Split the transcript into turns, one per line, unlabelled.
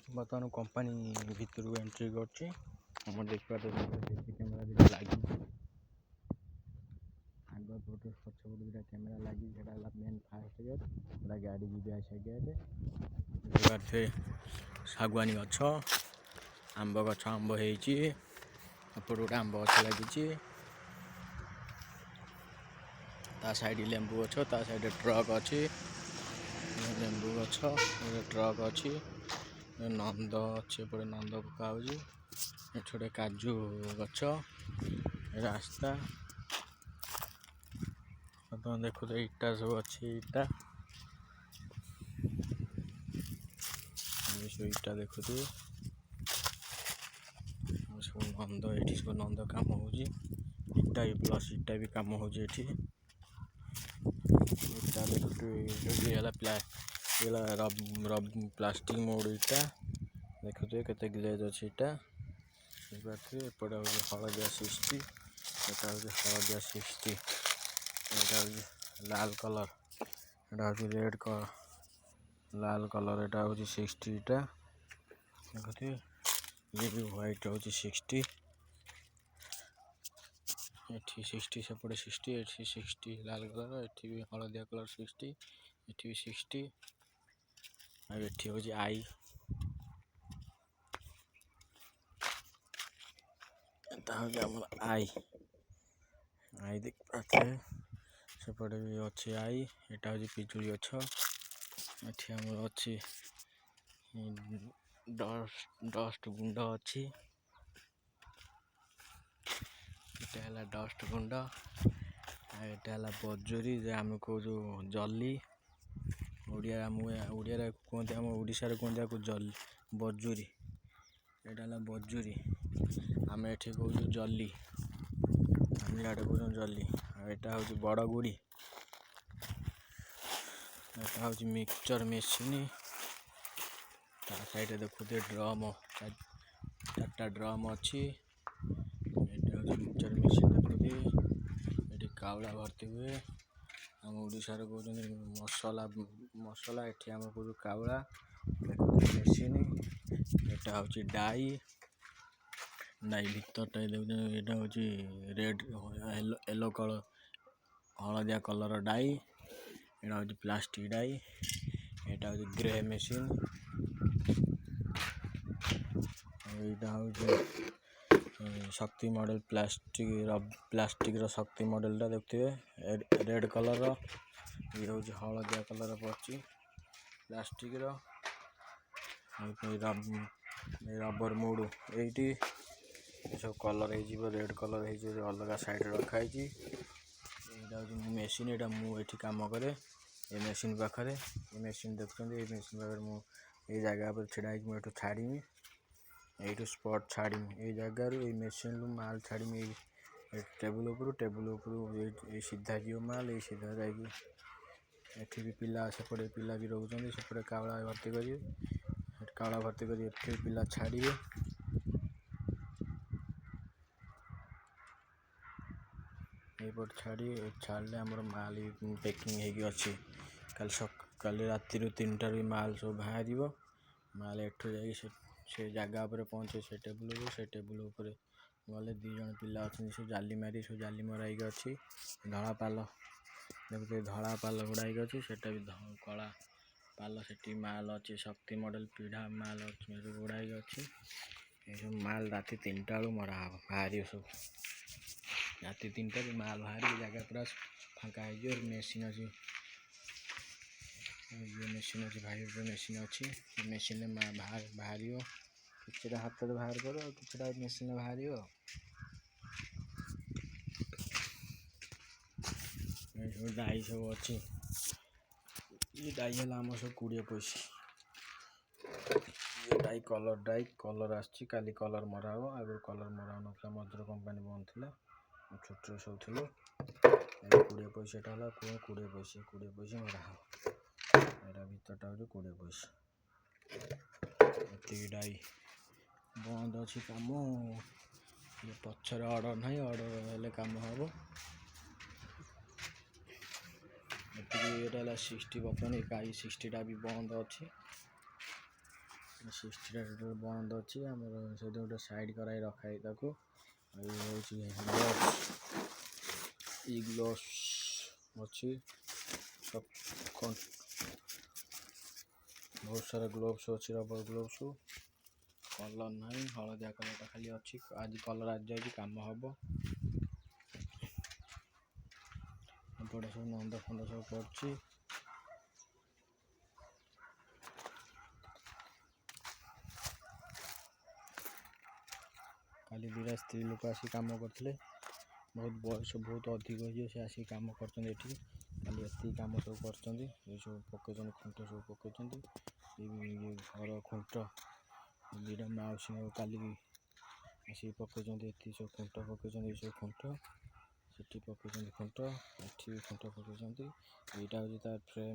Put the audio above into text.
बर्तमान कंपानी भितर एंट्री करछि हमर देखबा सीसी कैमरा दिटा लागी आगे पटे पछ पटे दिटा कैमरा लागी जेडा मेन फास्ट गेट एटा गाड़ी जी आसे गेट देखबार सागवानी गछ आंब गछ आंब हेची एपट गोटे आंब गछ लागी ता साइड लेंबू गछ ता साइड ट्रक अच्छी लेंबू गछ ट्रक अच्छी नंद अच्छे पड़े नंद पका छोटे काजू गछ रास्ता तुम देखो इटा सब अच्छी इटा सब इटा देखु सब नंद ये सब नंद कम हो इटा भी प्लस इटा भी कम हो प्लास्टिक मोड़ इटा देखुए केते ग्लेज अच्छी इटा एपटे हूँ हलदिया 60 एटा हूँ हलदिया 60 एटा हूँ लाल कलर एटा हूँ रेड कलर लाल कलर एटा हूँ 60 इटा देखुए ये भी व्हाइट हूँ 60 एठी 60 सेपटे 60 एठी 60 लाल कलर एठी भी हलदिया कलर 60 एठी भी 60 आ एठी हूँ आई एटा हूँ हमर आई आई देख पाथे सेपटे भी अच्छी आई एटा हूँ पिजुली गछ एठी हमर अच्छी डस्ट गुंड अच्छी एटा डस्ट गुंड एटा बजुरी जे आम कौ जली ओडिया कहते आम ओडिशा कहते जली बजुरी एटा बजुरी आम एठी कहूँ जली आम इे कहूँ जली एटा हूँ बड़ गुड़ी एटा हूँ मिक्सचर मेसीन साइड देखुए ड्रम 4टा ड्रम अच्छी एटा हूँ मिक्सचर मेसीन देखुए ये कावड़ा भर्ती हुए आम ओडिशा कहते मसला मसला एठी आम कहूँ कावड़ा देखुए मेसीन एटा हूँ डाई डाई भीतर यहाँ हूँ रेड येलो कलर हलदिया कलर डाई यहाँ हूँ प्लास्टिक डाई यहाँ हूँ ग्रे मेसीन यहाँ हूँ शक्ति मॉडल प्लास्टिक शक्ति मॉडल टा देखते रेड कलर ये हूँ हलदिया कलर पड़ी प्लास्टिक रबर मोड़ ये सब कलर रेड कलर अलग साइड रखाई मेसीन एटा मुझे कम कै ये मेसीन पाखे ये मेसीन देखते ये मेसीन पाखे मुझे जगह पर छड़ा मुझे छाड़मी यू स्पट छाड़मी ये जगार ये मेसीन माल छाड़मी टेबुल उपर सीधा जी माल ये सीधा जाकि भी पिला सेपटे पिला भी रोचे सेपटे कावड़ा भर्ती करेंगे कावड़ा भर्ती कर पिला छाड़े एपट छाड़े आमर माल पैकिंग अच्छी कल राति 3टार भी माल सब बाहर माल एठू से जगह पर पहुँचे से टेबुल उपर गले 2 जन पिला अच्छे सब जाली मारी सब जाली मराई अच्छी धड़ा पाल देखते धड़ा पाल गुड़ाई अच्छी सेटा भी कला पाल से माल अच्छे शक्ति मॉडल पीढ़ा माल गुड़ाई अच्छी ये माल राति 3टा बेलू मरा हम बाहर सब राति 3टार माल बाहर जगह पूरा फाँका हो मेसीन अच्छी ये मेसीन अच्छी भाई मेसीन अच्छी मेसीन बाहर किसी हाथ बाहर कर कि मेसीन बाहर डाई सब अच्छी ये डाई है आम सब 20 पैसा ये डाई कलर आसची काली कलर मरा हो आगे कलर मरा ना मधुर कंपानी बंद थी छोट सब थी 20 पैसा 20 पैसा मरा यहाँ भरटा हूँ 20 पैसा ये डाई बंद अच्छी कम पचर अर्डर ना अर्डर हेल्ले कम हम ये 60 बर्तमान 60टा भी बंद अच्छी ସିକ୍ସଟି ବନ୍ଦ ଅଛି ଆମର ସେଇଠି ଗୋଟେ ସାଇଡ଼ କରାଇ ରଖାଇ ତାକୁ। ଆଉ ଇଏ ହେଉଛି ଗ୍ଲୋଭ୍ସ ଅଛି ବହୁତ ସାରା ଗ୍ଲୋଭ୍ସ ଅଛି ରବର ଗ୍ଲୋଭ୍ସ। କଲର ନାହିଁ, ହଳଦିଆ କଲରଟା ଖାଲି ଅଛି। ଆଜି କଲର ଯାଇଛି, କାମ ହବ। ଏପଟେ ସବୁ ନନ୍ଦ ଫନ୍ଦ ସବୁ ପଡୁଛି। କାଲି ଦୁଇଟା ସ୍ତ୍ରୀ ଲୋକ ଆସି କାମ କରୁଥିଲେ, ବହୁତ ବୟସ ବହୁତ ଅଧିକ ହେଇଯିବ, ସେ ଆସିକି କାମ କରୁଛନ୍ତି ଏଠି। କାଲି ଏତିକି କାମ ସବୁ କରୁଛନ୍ତି। ଏ ସବୁ ପକେଇଛନ୍ତି, ଖୁଣ୍ଟ ସବୁ ପକେଇଛନ୍ତି। ଘର ଖୁଣ୍ଟ ଦୁଇଟା ମାଉସୀ କାଲି ଆସିକି ପକେଇଛନ୍ତି। ଏତିକି ସବୁ ଖୁଣ୍ଟ ପକେଇଛନ୍ତି, ଏ ସବୁ ଖୁଣ୍ଟ ସେଠି ପକେଇଛନ୍ତି ଖୁଣ୍ଟ, ଏଠି ବି ଖୁଣ୍ଟ ପକେଇଛନ୍ତି। ଏଇଟା ହେଉଛି ତା ଫ୍ରେମ୍।